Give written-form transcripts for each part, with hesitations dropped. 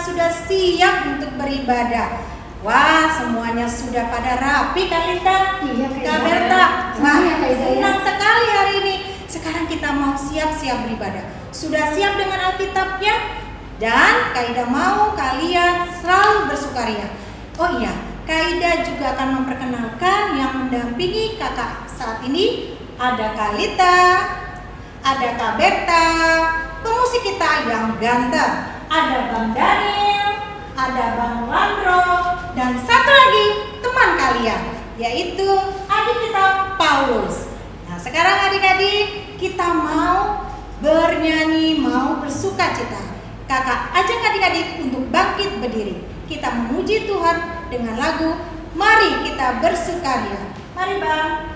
sudah siap untuk beribadah. Wah, semuanya sudah pada rapi Kalita. Iya, Kak Berta. Wah, Kak Ida, ya. senang sekali hari ini. Sekarang kita mau siap-siap beribadah. Sudah siap dengan Alkitabnya? Dan Kak Ida mau kalian selalu bersukaria. Oh iya, Kak Ida juga akan memperkenalkan yang mendampingi kakak saat ini. Ada Kalita, ada Kak Berta, pemusik kita yang ganteng. Ada Bang Daniel, ada Bang Landro, dan satu lagi teman kalian, yaitu adik kita Paulus. Nah, sekarang adik-adik kita mau bernyanyi, mau bersukacita. Kakak ajak adik-adik untuk bangkit berdiri. Kita memuji Tuhan dengan lagu Mari Kita Bersukaria. Mari Bang.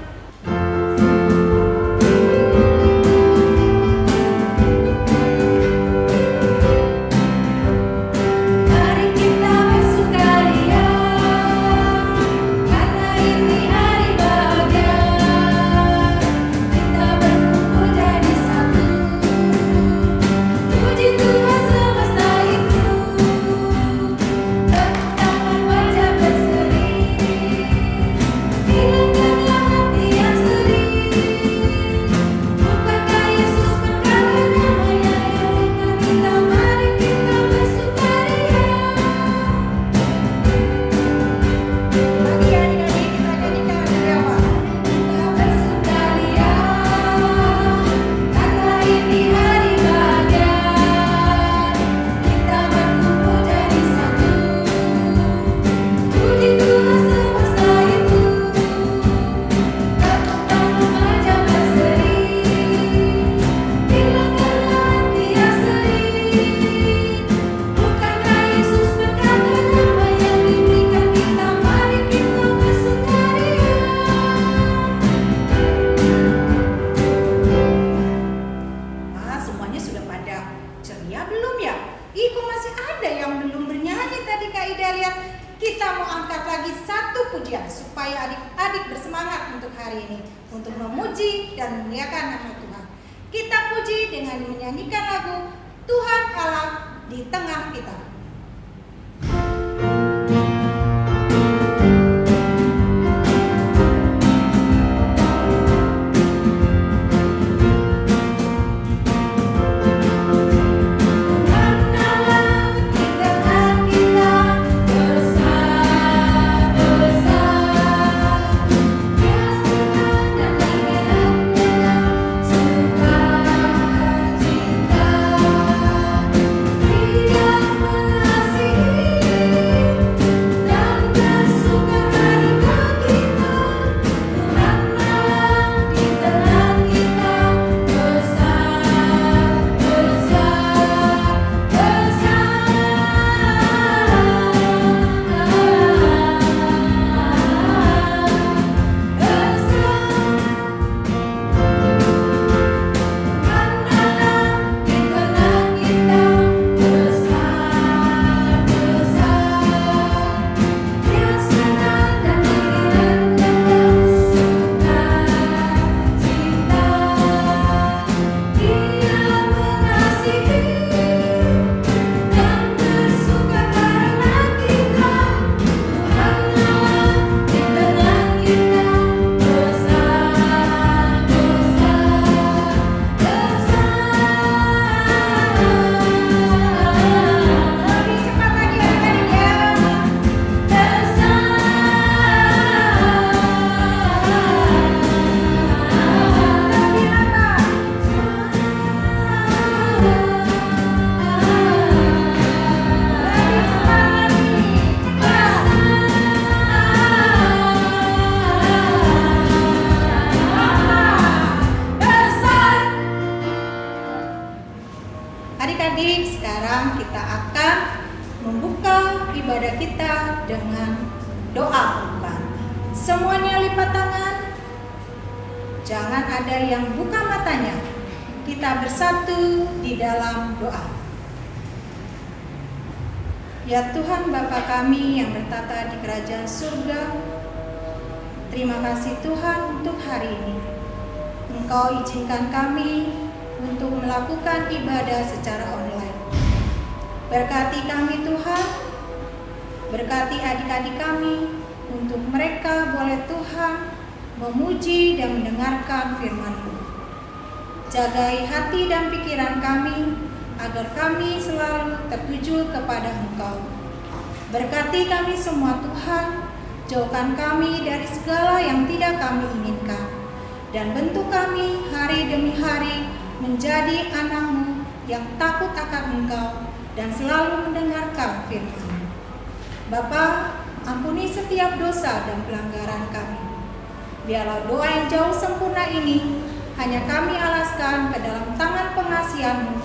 Jangan ada yang buka matanya. Kita bersatu di dalam doa. Ya Tuhan Bapa kami yang bertata di kerajaan surga, terima kasih Tuhan untuk hari ini. Engkau izinkan kami untuk melakukan ibadah secara online. Berkati kami Tuhan, berkati adik-adik kami, untuk mereka boleh Tuhan memuji dan mendengarkan firman-Mu. Jagai hati dan pikiran kami, agar kami selalu tertuju kepada Engkau. Berkati kami semua Tuhan, jauhkan kami dari segala yang tidak kami inginkan, dan bentuk kami hari demi hari menjadi anak-Mu yang takut akan Engkau dan selalu mendengarkan firman-Mu. Bapa, ampuni setiap dosa dan pelanggaran kami. Biarlah doa yang jauh sempurna ini hanya kami alaskan ke dalam tangan pengasihan-Mu,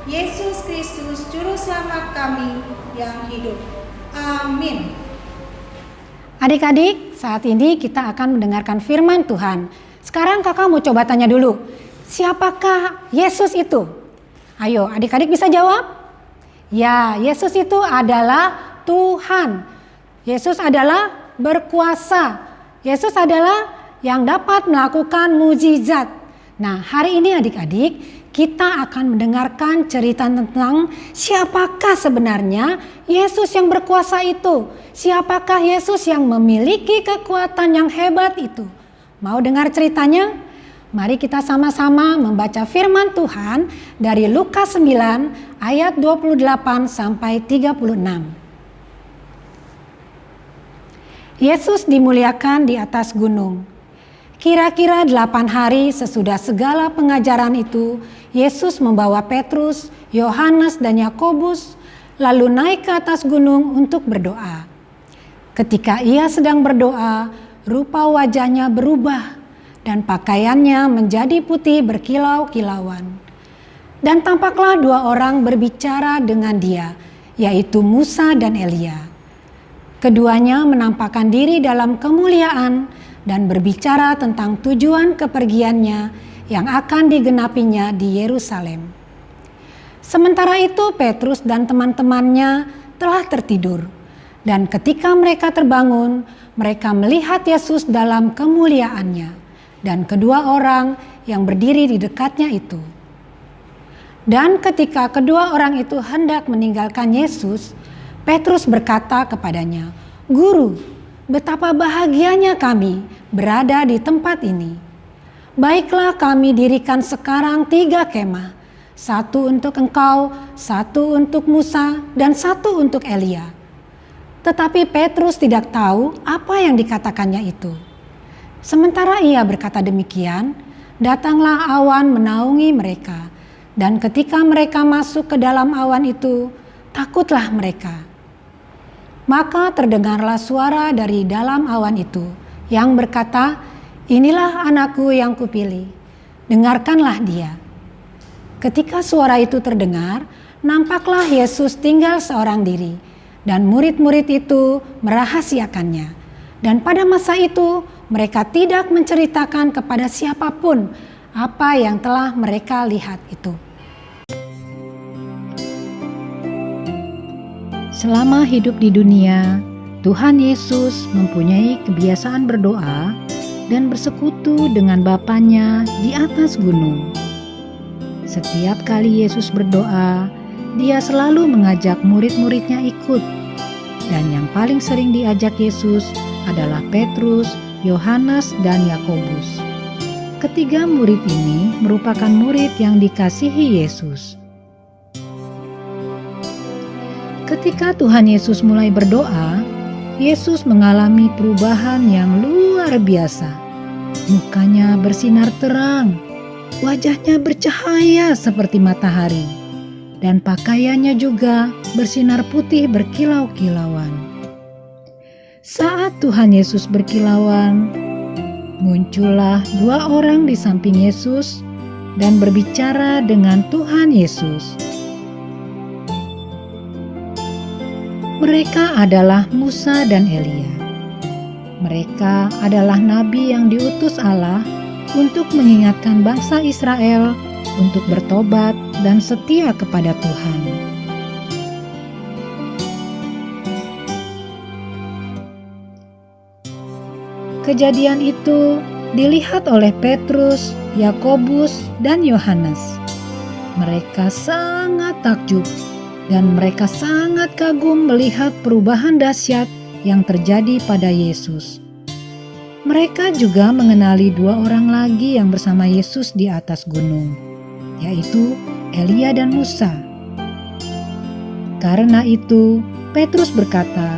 Yesus Kristus, Juru Selamat kami yang hidup. Amin. Adik-adik, saat ini kita akan mendengarkan firman Tuhan. Sekarang kakak mau coba tanya dulu, siapakah Yesus itu? Ayo, adik-adik bisa jawab? Ya, Yesus itu adalah Tuhan. Yesus adalah berkuasa. Yesus adalah yang dapat melakukan mukjizat. Nah, hari ini adik-adik, kita akan mendengarkan cerita tentang siapakah sebenarnya Yesus yang berkuasa itu. Siapakah Yesus yang memiliki kekuatan yang hebat itu? Mau dengar ceritanya? Mari kita sama-sama membaca firman Tuhan dari Lukas 9 ayat 28 sampai 36. Yesus dimuliakan di atas gunung. Kira-kira 8 hari sesudah segala pengajaran itu, Yesus membawa Petrus, Yohanes, dan Yakobus lalu naik ke atas gunung untuk berdoa. Ketika ia sedang berdoa, rupa wajahnya berubah dan pakaiannya menjadi putih berkilau-kilauan. Dan tampaklah 2 orang berbicara dengan dia, yaitu Musa dan Elia. Keduanya menampakkan diri dalam kemuliaan dan berbicara tentang tujuan kepergiannya yang akan digenapinya di Yerusalem. Sementara itu Petrus dan teman-temannya telah tertidur, dan ketika mereka terbangun, mereka melihat Yesus dalam kemuliaannya dan kedua orang yang berdiri di dekatnya itu. Dan ketika kedua orang itu hendak meninggalkan Yesus, Petrus berkata kepadanya, "Guru, betapa bahagianya kami berada di tempat ini. Baiklah kami dirikan sekarang 3 kemah, 1 untuk engkau, 1 untuk Musa, dan 1 untuk Elia." Tetapi Petrus tidak tahu apa yang dikatakannya itu. Sementara ia berkata demikian, datanglah awan menaungi mereka, dan ketika mereka masuk ke dalam awan itu, takutlah mereka. Maka terdengarlah suara dari dalam awan itu yang berkata, "Inilah anakku yang kupilih, dengarkanlah dia." Ketika suara itu terdengar, nampaklah Yesus tinggal seorang diri, dan murid-murid itu merahasiakannya. Dan pada masa itu mereka tidak menceritakan kepada siapapun apa yang telah mereka lihat itu. Selama hidup di dunia, Tuhan Yesus mempunyai kebiasaan berdoa dan bersekutu dengan Bapanya di atas gunung. Setiap kali Yesus berdoa, Dia selalu mengajak murid-muridnya ikut. Dan yang paling sering diajak Yesus adalah Petrus, Yohanes, dan Yakobus. Ketiga murid ini merupakan murid yang dikasihi Yesus. Ketika Tuhan Yesus mulai berdoa, Yesus mengalami perubahan yang luar biasa. Mukanya bersinar terang, wajahnya bercahaya seperti matahari, dan pakaiannya juga bersinar putih berkilau-kilauan. Saat Tuhan Yesus berkilauan, muncullah 2 orang di samping Yesus dan berbicara dengan Tuhan Yesus. Mereka adalah Musa dan Elia. Mereka adalah nabi yang diutus Allah untuk mengingatkan bangsa Israel untuk bertobat dan setia kepada Tuhan. Kejadian itu dilihat oleh Petrus, Yakobus, dan Yohanes. Mereka sangat takjub dan mereka sangat kagum melihat perubahan dahsyat yang terjadi pada Yesus. Mereka juga mengenali 2 orang lagi yang bersama Yesus di atas gunung, yaitu Elia dan Musa. Karena itu, Petrus berkata,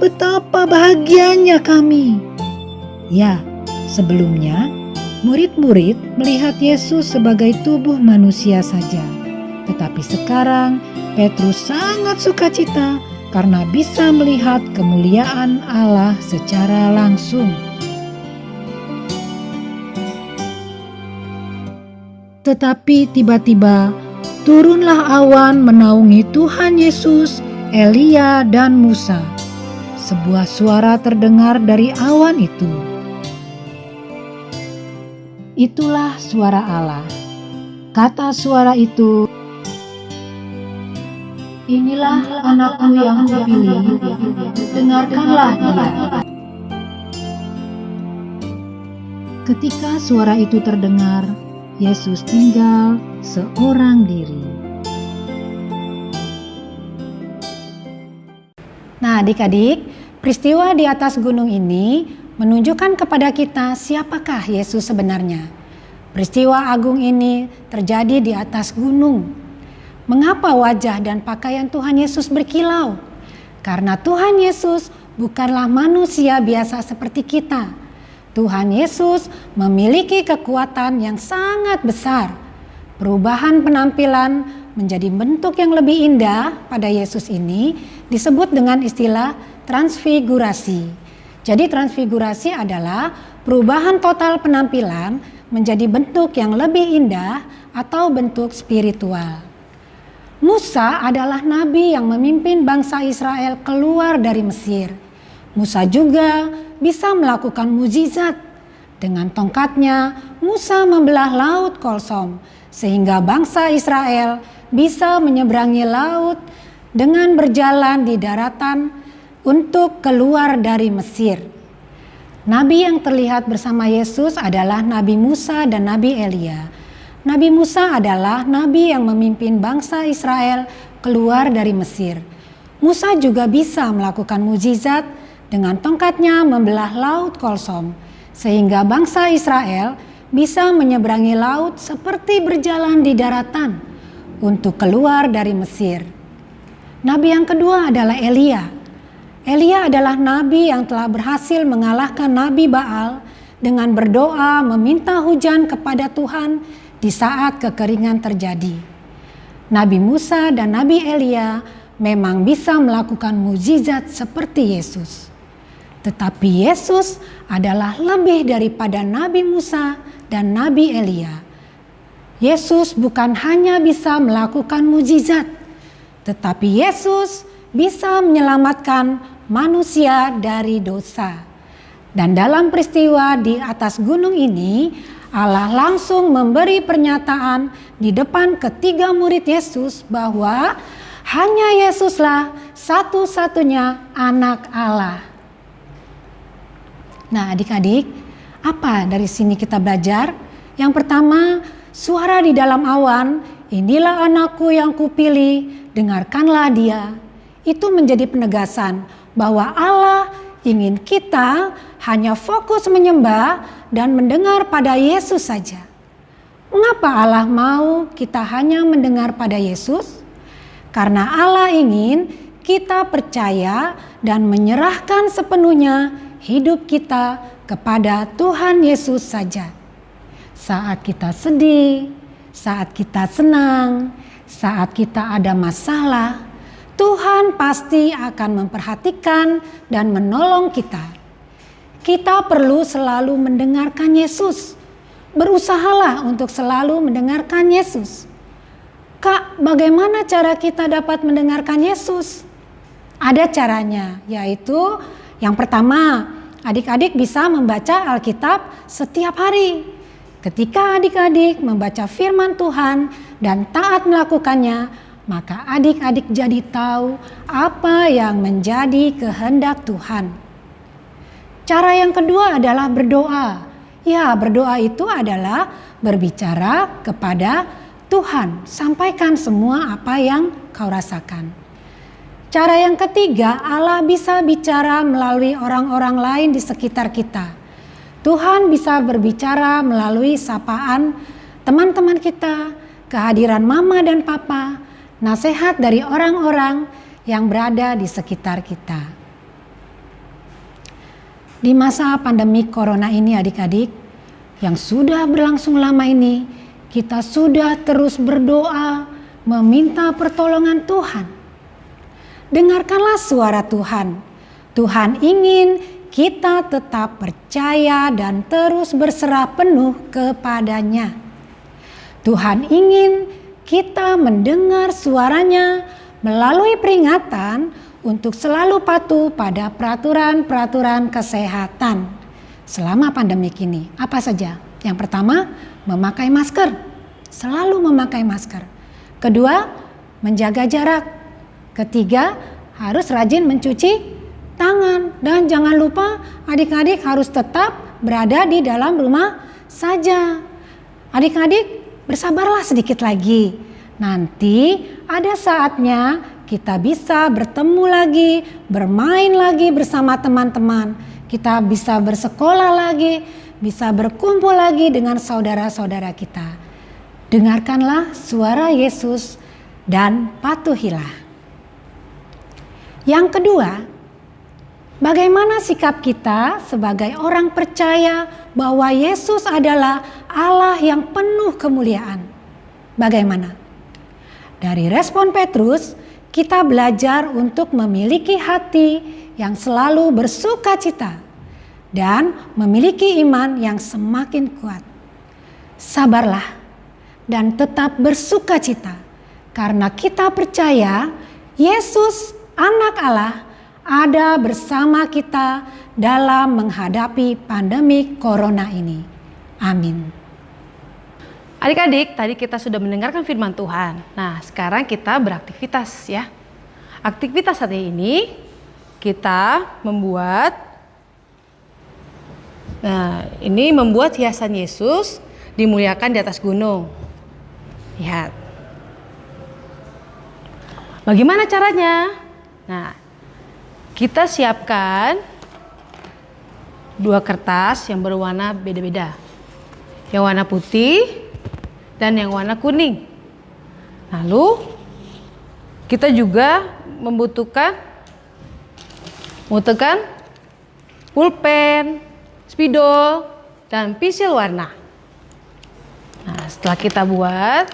"Betapa bahagianya kami!" Ya, sebelumnya murid-murid melihat Yesus sebagai tubuh manusia saja. Tetapi sekarang Petrus sangat sukacita karena bisa melihat kemuliaan Allah secara langsung. Tetapi tiba-tiba turunlah awan menaungi Tuhan Yesus, Elia, dan Musa. Sebuah suara terdengar dari awan itu. Itulah suara Allah. Kata suara itu, "Inilah anakku yang kupilih, dengarkanlah dia." Ketika suara itu terdengar, Yesus tinggal seorang diri. Nah, adik-adik, peristiwa di atas gunung ini menunjukkan kepada kita siapakah Yesus sebenarnya. Peristiwa agung ini terjadi di atas gunung. Mengapa wajah dan pakaian Tuhan Yesus berkilau? Karena Tuhan Yesus bukanlah manusia biasa seperti kita. Tuhan Yesus memiliki kekuatan yang sangat besar. Perubahan penampilan menjadi bentuk yang lebih indah pada Yesus ini disebut dengan istilah transfigurasi. Jadi transfigurasi adalah perubahan total penampilan menjadi bentuk yang lebih indah atau bentuk spiritual. Musa adalah nabi yang memimpin bangsa Israel keluar dari Mesir. Musa juga bisa melakukan mukjizat. Dengan tongkatnya, Musa membelah laut Kolsom sehingga bangsa Israel bisa menyeberangi laut dengan berjalan di daratan untuk keluar dari Mesir. Nabi yang terlihat bersama Yesus adalah Nabi Musa dan Nabi Elia. Nabi Musa adalah nabi yang memimpin bangsa Israel keluar dari Mesir. Musa juga bisa melakukan mukjizat dengan tongkatnya membelah laut Kolsom, sehingga bangsa Israel bisa menyeberangi laut seperti berjalan di daratan untuk keluar dari Mesir. Nabi yang kedua adalah Elia. Elia adalah nabi yang telah berhasil mengalahkan Nabi Baal dengan berdoa meminta hujan kepada Tuhan di saat kekeringan terjadi. Nabi Musa dan Nabi Elia memang bisa melakukan mukjizat seperti Yesus. Tetapi Yesus adalah lebih daripada Nabi Musa dan Nabi Elia. Yesus bukan hanya bisa melakukan mukjizat, tetapi Yesus bisa menyelamatkan manusia dari dosa. Dan dalam peristiwa di atas gunung ini, Allah langsung memberi pernyataan di depan ketiga murid Yesus bahwa hanya Yesuslah satu-satunya anak Allah. Nah, adik-adik, apa dari sini kita belajar? Yang pertama, suara di dalam awan, "Inilah anakku yang kupilih, dengarkanlah dia." Itu menjadi penegasan bahwa Allah ingin kita hanya fokus menyembah dan mendengar pada Yesus saja. Mengapa Allah mau kita hanya mendengar pada Yesus? Karena Allah ingin kita percaya dan menyerahkan sepenuhnya hidup kita kepada Tuhan Yesus saja. Saat kita sedih, saat kita senang, saat kita ada masalah, Tuhan pasti akan memperhatikan dan menolong kita. Kita perlu selalu mendengarkan Yesus. Berusahalah untuk selalu mendengarkan Yesus. Kak, bagaimana cara kita dapat mendengarkan Yesus? Ada caranya, yaitu yang pertama, adik-adik bisa membaca Alkitab setiap hari. Ketika adik-adik membaca firman Tuhan dan taat melakukannya, maka adik-adik jadi tahu apa yang menjadi kehendak Tuhan. Cara yang kedua adalah berdoa. Ya, berdoa itu adalah berbicara kepada Tuhan. Sampaikan semua apa yang kau rasakan. Cara yang ketiga, Allah bisa bicara melalui orang-orang lain di sekitar kita. Tuhan bisa berbicara melalui sapaan teman-teman kita, kehadiran mama dan papa, nasihat dari orang-orang yang berada di sekitar kita. Di masa pandemi corona ini adik-adik, yang sudah berlangsung lama ini, kita sudah terus berdoa meminta pertolongan Tuhan. Dengarkanlah suara Tuhan. Tuhan ingin kita tetap percaya dan terus berserah penuh kepadanya. Tuhan ingin kita mendengar suaranya melalui peringatan untuk selalu patuh pada peraturan-peraturan kesehatan selama pandemik ini. Apa saja? Yang pertama, memakai masker. Selalu memakai masker. Kedua, menjaga jarak. Ketiga, harus rajin mencuci tangan. Dan jangan lupa adik-adik harus tetap berada di dalam rumah saja. Adik-adik bersabarlah sedikit lagi. Nanti ada saatnya kita bisa bertemu lagi, bermain lagi bersama teman-teman. Kita bisa bersekolah lagi, bisa berkumpul lagi dengan saudara-saudara kita. Dengarkanlah suara Yesus dan patuhilah. Yang kedua, bagaimana sikap kita sebagai orang percaya bahwa Yesus adalah Allah yang penuh kemuliaan? Bagaimana? Dari respon Petrus, kita belajar untuk memiliki hati yang selalu bersukacita dan memiliki iman yang semakin kuat. Sabarlah dan tetap bersukacita karena kita percaya Yesus, Anak Allah, ada bersama kita dalam menghadapi pandemi corona ini. Amin. Adik-adik, tadi kita sudah mendengarkan firman Tuhan. Nah, sekarang kita beraktivitas ya. Aktivitas hari ini kita membuat, ini membuat hiasan Yesus dimuliakan di atas gunung. Lihat. Bagaimana caranya? Nah, kita siapkan 2 kertas yang berwarna beda-beda. Yang warna putih dan yang warna kuning. Lalu kita juga membutuhkan pulpen, spidol, dan pensil warna. Nah, setelah kita buat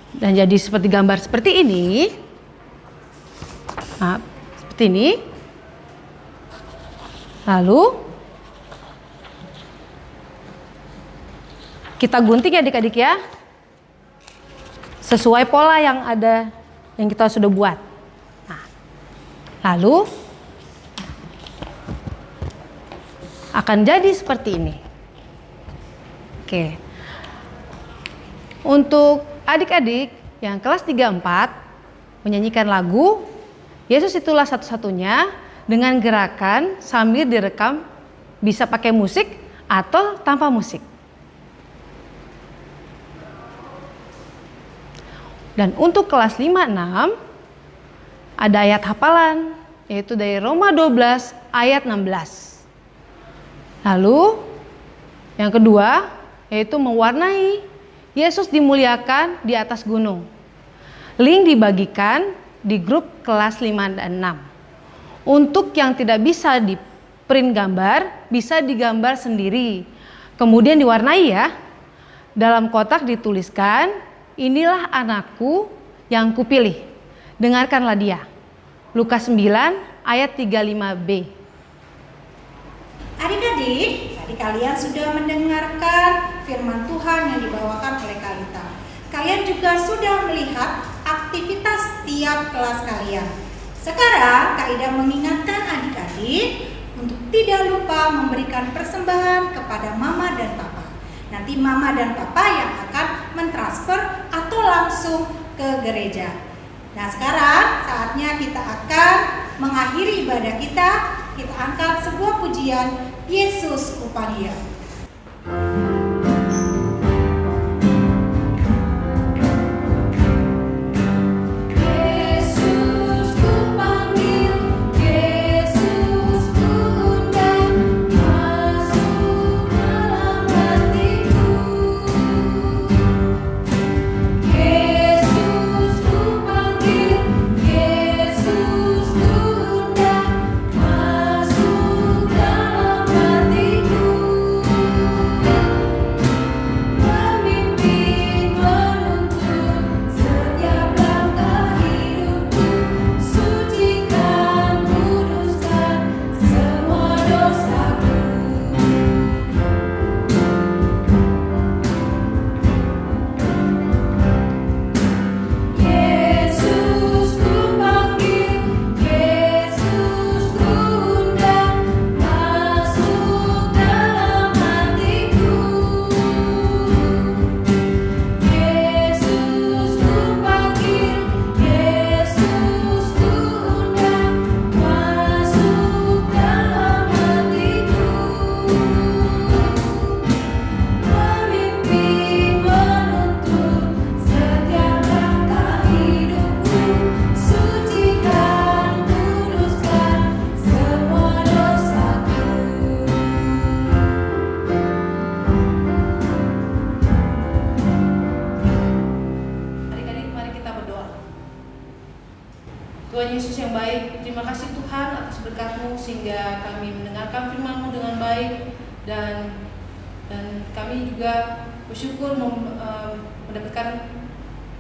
dan jadi seperti gambar seperti ini, seperti ini. Lalu kita gunting ya adik-adik ya, sesuai pola yang ada yang kita sudah buat. Nah, lalu akan jadi seperti ini. Oke. Untuk adik-adik yang kelas 3-4 menyanyikan lagu Yesus Itulah Satu-Satunya dengan gerakan sambil direkam, bisa pakai musik atau tanpa musik. Dan untuk kelas 5-6 ada ayat hafalan, yaitu dari Roma 12 ayat 16. Lalu yang kedua yaitu mewarnai Yesus dimuliakan di atas gunung. Link dibagikan di grup kelas 5 dan 6. Untuk yang tidak bisa di print gambar, bisa digambar sendiri. Kemudian diwarnai ya. Dalam kotak dituliskan, inilah anakku yang kupilih, dengarkanlah dia. Lukas 9 ayat 35b. Adik-adik, tadi kalian sudah mendengarkan firman Tuhan yang dibawakan oleh Kalita. Kalian juga sudah melihat aktivitas tiap kelas kalian. Sekarang Kak Ida mengingatkan adik-adik untuk tidak lupa memberikan persembahan kepada mama dan papa. Nanti mama dan papa yang akan mentransfer atau langsung ke gereja. Nah, sekarang saatnya kita akan mengakhiri ibadah kita. Kita angkat sebuah pujian, Yesus upah dia. baik. Terima kasih Tuhan atas berkat-Mu sehingga kami mendengarkan firman-Mu dengan baik, dan kami juga bersyukur mendapatkan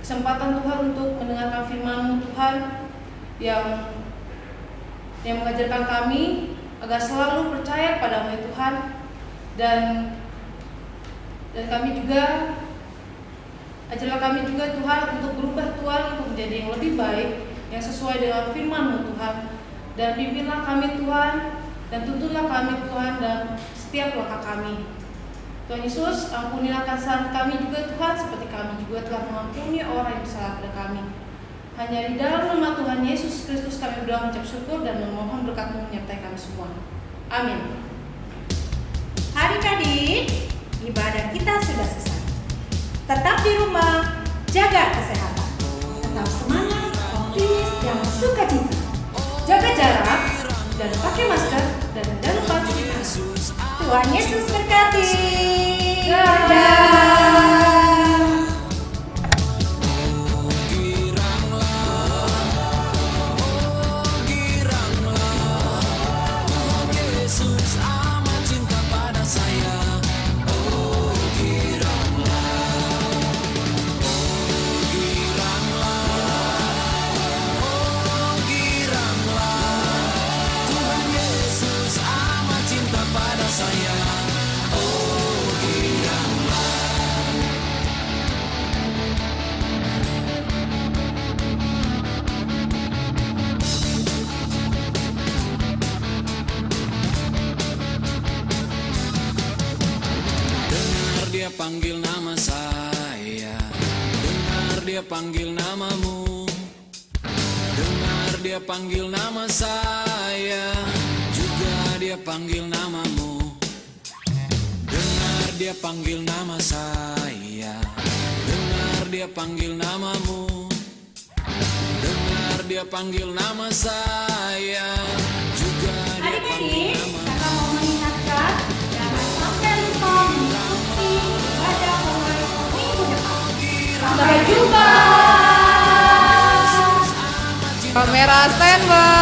kesempatan Tuhan untuk mendengarkan firman-Mu Tuhan yang mengajarkan kami agar selalu percaya padamu ya Tuhan, dan kami juga ajarlah kami juga Tuhan untuk berubah Tuhan, untuk menjadi yang lebih baik, yang sesuai dengan firman-Mu Tuhan, dan pimpinlah kami Tuhan, dan tuntunlah kami Tuhan dan setiap langkah kami. Tuhan Yesus, ampunilah kesalahan kami juga Tuhan, seperti kami juga telah mengampuni orang yang bersalah pada kami. Hanya di dalam nama Tuhan Yesus Kristus kami berdoa, mengucap syukur, dan memohon berkat-Mu menyertai kami semua. Amin. Adik-adik, ibadah kita sudah selesai. Tetap di rumah, jaga kesehatan, tetap semangat, optimis, dan sukacita. Jaga jarak dan pakai masker, dan jangan lupa cuci tangan. Tuhan Yesus berkati. Dadah. Panggil nama saya, dengar dia panggil namamu, dengar dia panggil nama saya, juga dia panggil namamu, dengar dia panggil nama saya, dengar dia panggil namamu, dengar dia panggil nama saya, juga dia panggil namamu. Adik-adik, kakak mau mengingatkan, jangan sampai lupa mengikuti ibadah mulai minggu depan. Sampai jumpa. Kamera standby.